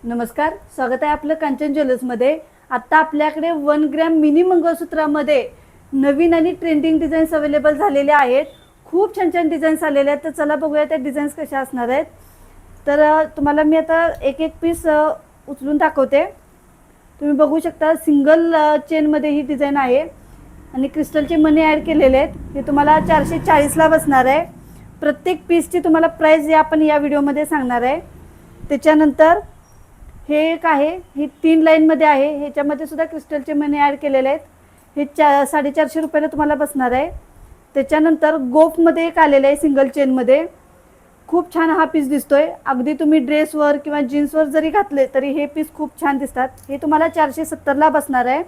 नमस्कार, स्वागत आहे आपलं कांचन ज्वेलर्समध्ये। आत्ता आपल्याकडे 1 ग्रॅम मिनी मंगळसूत्रामध्ये नवीन आणि ट्रेंडिंग डिझाईन्स अवेलेबल झालेले आहेत। खूप छान छान डिझाईन्स आलेले आहेत, तर चला बघूया त्या डिझाईन्स कशा असणार आहेत। तर तुम्हाला मी आता एक एक पीस उचलून दाखवते। तुम्ही बघू शकता सिंगल चेनमध्ये ही डिझाईन आहे आणि क्रिस्टलचे मणी ॲड केलेले आहेत। हे तुम्हाला 440 ला बसणार आहे। प्रत्येक पीसची तुम्हाला प्राइस आपण या व्हिडिओमध्ये सांगणार आहे। त्याच्यानंतर हे एक आहे, ही 3 लाईनमध्ये आहे। ह्याच्यामध्ये सुद्धा क्रिस्टलचे मणी ॲड केलेले आहेत। हे 450 रुपयाला तुम्हाला बसणार आहे। त्याच्यानंतर गोफमध्ये एक आलेलं आहे सिंगल चेनमध्ये। खूप छान हा पीस दिसतोय। अगदी तुम्ही ड्रेसवर किंवा जीन्सवर जरी घातले तरी हे पीस खूप छान दिसतात। हे तुम्हाला 470 ला बसणार आहे।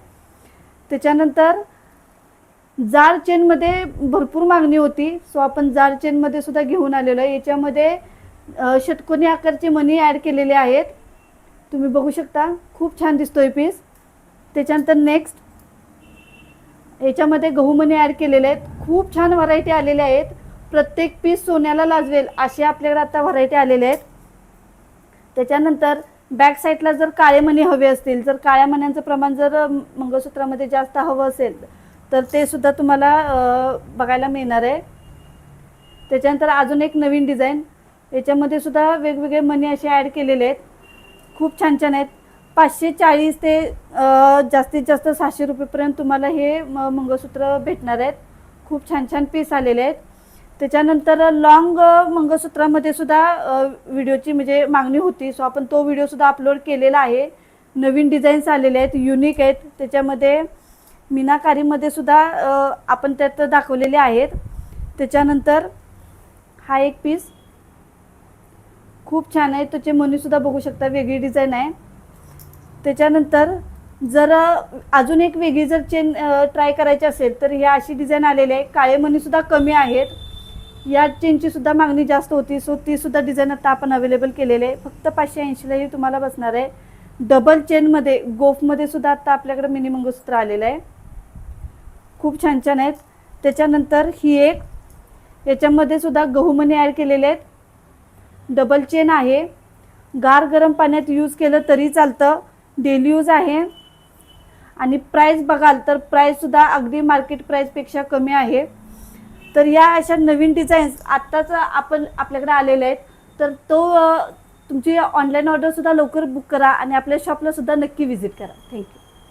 त्याच्यानंतर जाड चेनमध्ये भरपूर मागणी होती, सो आपण जाड चेनमध्ये सुद्धा घेऊन आलेलो आहे। याच्यामध्ये षटकोनी आकारचे मणी ॲड केलेले आहेत। तुम्ही बघू शकता, खूप छान दिसतोय पीस। त्याच्यानंतर नेक्स्ट याच्यामध्ये गहू मणी ॲड केलेले आहेत। खूप छान व्हरायटी आलेल्या आहेत। प्रत्येक पीस सोन्याला लाजवेल असे आपल्याकडे आता व्हरायटी आलेले आहेत। त्याच्यानंतर बॅक साईडला जर काळे मणी हवे असतील, जर काळ्या मण्यांचं प्रमाण जर मंगळसूत्रामध्ये जास्त हवं असेल तर ते सुद्धा तुम्हाला बघायला मिळणार आहे। त्याच्यानंतर अजून एक नवीन डिझाईन, याच्यामध्ये सुद्धा वेगवेगळे मणी असे ॲड केलेले आहेत। खूप छान छान आहेत। 540 ते जास्तीत जास्त 600 रुपयेपर्यंत तुम्हाला हे मंगळसूत्र भेटणार आहेत। खूप छान छान पीस आलेले आहेत। त्याच्यानंतर लॉंग मंगळसूत्रामध्ये सुद्धा व्हिडिओची म्हणजे मागणी होती, सो आपण तो व्हिडिओ सुद्धा अपलोड केलेला आहे। नवीन डिझाईन्स आलेले आहेत, युनिक आहेत। त्याच्यामध्ये मीनाकारीमध्ये सुद्धा आपण त्यात दाखवलेले आहेत। त्याच्यानंतर हा एक पीस खूप छान आहे, त्याचे मणी सुद्धा बघू शकता, वेगळी डिझाईन आहे। त्याच्यानंतर जर अजून एक वेगळी जर चेन ट्राय करायची असेल तर ही अशी डिझाईन आलेली आहे। काळे मणी सुद्धा कमी आहेत। या चेनची सुद्धा मागणी जास्त होती, सो ती सुद्धा डिझाईन आता आपण अवेलेबल केलेले आहे। फक्त 580 ला ही तुम्हाला बसणार आहे। डबल चेनमध्ये गोफमध्ये सुद्धा आता आपल्याकडे मिनी मंगळसूत्र आलेलं आहे। खूप छान छान आहेत। त्याच्यानंतर ही एक, याच्यामध्ये सुद्धा गहू मणी ॲड केलेले आहेत। डबल चेन आहे। गार गरम पाण्यात यूज केलं तरी चालतं, डेली यूज आहे। आणि प्राइस बघाल तर प्राइस सुद्धा अगदी मार्केट प्राइसपेक्षा कमी आहे। तर या अशा नवीन डिझाईन्स आत्ताच आपण आपल्याकडे आलेले आहेत। तर तुमची ऑनलाईन ऑर्डर सुद्धा लवकर बुक करा आणि आपल्या शॉपला सुद्धा नक्की व्हिजिट करा। थँक्यू।